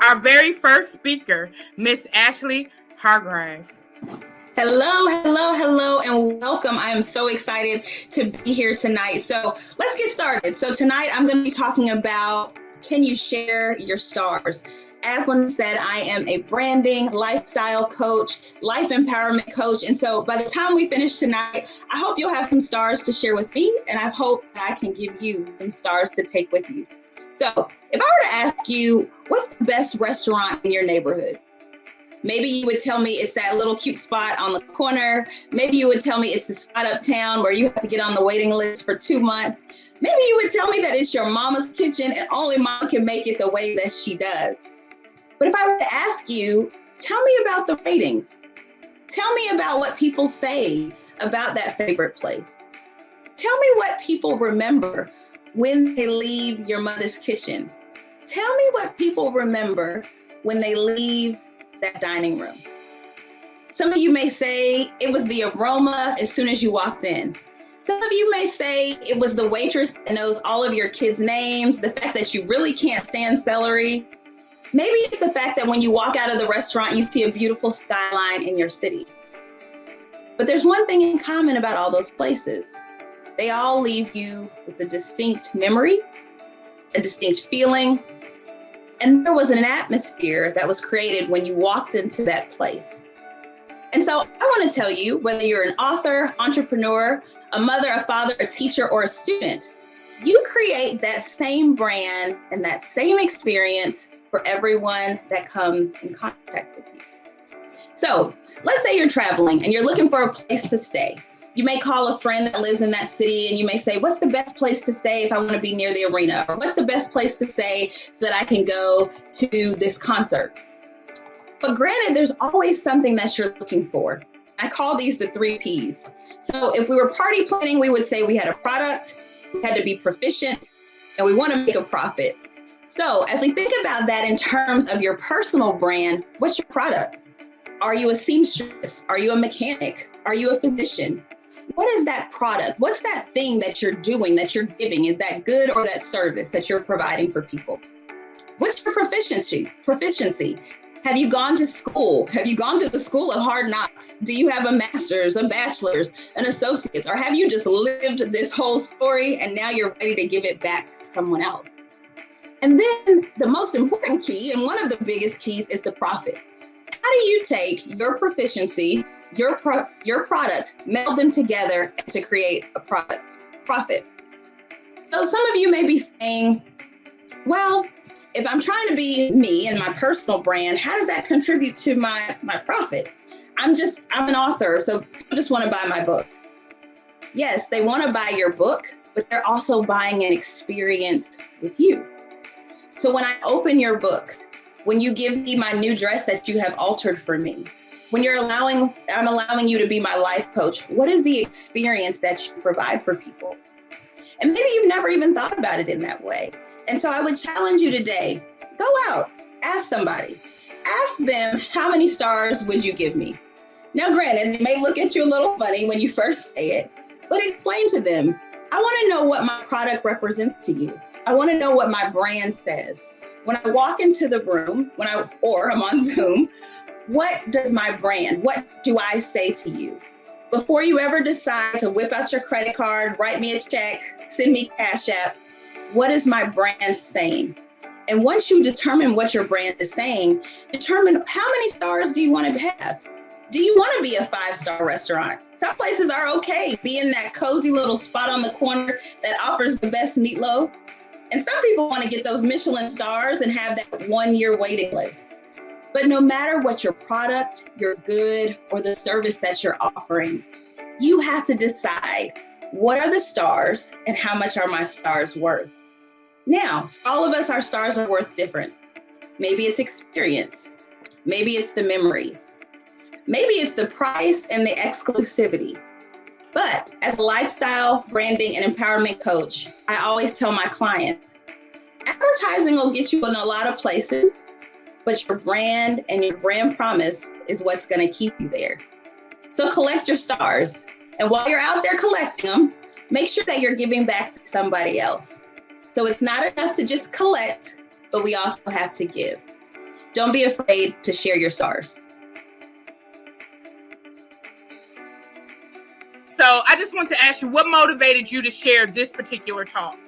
our very first speaker, Miss Ashley Hargrave. Hello, and welcome. I am so excited to be here tonight. So let's get started. So tonight I'm going to be talking about, can you share your stars? As Lynn said, I am a branding, lifestyle coach, life empowerment coach. And so by the time we finish tonight, I hope you'll have some stars to share with me. And I hope that I can give you some stars to take with you. So if I were to ask you, what's the best restaurant in your neighborhood? Maybe you would tell me it's that little cute spot on the corner. Maybe you would tell me it's the spot uptown where you have to get on the waiting list for 2 months. Maybe you would tell me that it's your mama's kitchen and only mom can make it the way that she does. But if I were to ask you, tell me about the ratings. Tell me about what people say about that favorite place. Tell me what people remember when they leave your mother's kitchen. Tell me what people remember when they leave that dining room. Some of you may say it was the aroma as soon as you walked in. Some of you may say it was the waitress that knows all of your kids' names, the fact that you really can't stand celery. Maybe it's the fact that when you walk out of the restaurant, you see a beautiful skyline in your city. But there's one thing in common about all those places. They all leave you with a distinct memory, a distinct feeling, and there was an atmosphere that was created when you walked into that place. And so I want to tell you, whether you're an author, entrepreneur, a mother, a father, a teacher, or a student, you create that same brand and that same experience for everyone that comes in contact with you. So let's say you're traveling and you're looking for a place to stay. You may call a friend that lives in that city and you may say, what's the best place to stay if I want to be near the arena? Or what's the best place to stay so that I can go to this concert? But granted, there's always something that you're looking for. I call these the 3 Ps. So if we were party planning, we would say we had a product, we had to be proficient, and we want to make a profit. So as we think about that in terms of your personal brand, what's your product? Are you a seamstress? Are you a mechanic? Are you a physician? What is that product? What's that thing that you're doing, that you're giving? Is that good or that service that you're providing for people? What's your proficiency? Have you gone to school? Have you gone to the school of hard knocks? Do you have a master's, a bachelor's, an associate's? Or have you just lived this whole story and now you're ready to give it back to someone else? And then the most important key, and one of the biggest keys, is the profit. How do you take your proficiency, your product, meld them together to create a profit? So some of you may be saying, well, if I'm trying to be me and my personal brand, how does that contribute to my profit? I'm an author, so people just want to buy my book. Yes, they want to buy your book, but they're also buying an experience with you. So when I open your book, when you give me my new dress that you have altered for me, when I'm allowing you to be my life coach, what is the experience that you provide for people? And maybe you've never even thought about it in that way. And so I would challenge you today, go out, ask somebody, ask them, how many stars would you give me? Now, granted, they may look at you a little funny when you first say it, but explain to them, I want to know what my product represents to you. I want to know what my brand says. When I walk into the room, or I'm on Zoom, what does my brand, what do I say to you? Before you ever decide to whip out your credit card, write me a check, send me Cash App, what is my brand saying? And once you determine what your brand is saying, determine how many stars do you want to have? Do you want to be a 5-star restaurant? Some places are okay being that cozy little spot on the corner that offers the best meatloaf. And some people want to get those Michelin stars and have that 1-year waiting list. But no matter what your product, your good, or the service that you're offering, you have to decide, what are the stars and how much are my stars worth? Now, all of us, our stars are worth different. Maybe it's experience. Maybe it's the memories. Maybe it's the price and the exclusivity. But as a lifestyle, branding, and empowerment coach, I always tell my clients, advertising will get you in a lot of places, but your brand and your brand promise is what's going to keep you there. So collect your stars. And while you're out there collecting them, make sure that you're giving back to somebody else. So it's not enough to just collect, but we also have to give. don't be afraid to share your stars. So I just want to ask you, what motivated you to share this particular talk?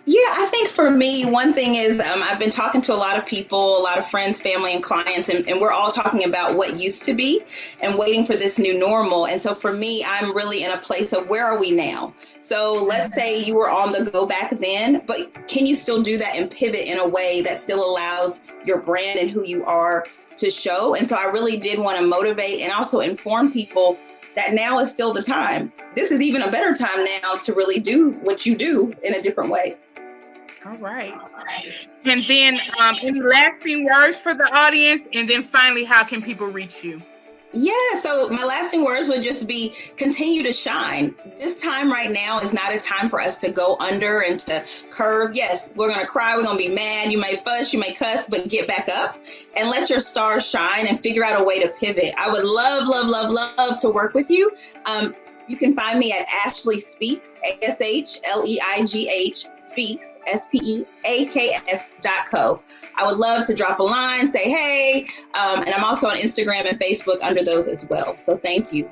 Yeah, I think for me, one thing is I've been talking to a lot of people, a lot of friends, family, and clients, and we're all talking about what used to be and waiting for this new normal. And so for me, I'm really in a place of where are we now? So let's say you were on the go back then, but can you still do that and pivot in a way that still allows your brand and who you are to show? And so I really did want to motivate and also inform people that now is still the time. This is even a better time now to really do what you do in a different way. All right. And then any lasting words for the audience? And then finally, how can people reach you? Yeah, so my lasting words would just be continue to shine. This time right now is not a time for us to go under and to curve. Yes, we're going to cry. We're going to be mad. You may fuss, you may cuss, but get back up and let your stars shine and figure out a way to pivot. I would love to work with you. You can find me at Ashley Speaks, ASHLEIGH Speaks, SPEAKS.co. I would love to drop a line, say hey, and I'm also on Instagram and Facebook under those as well. So thank you.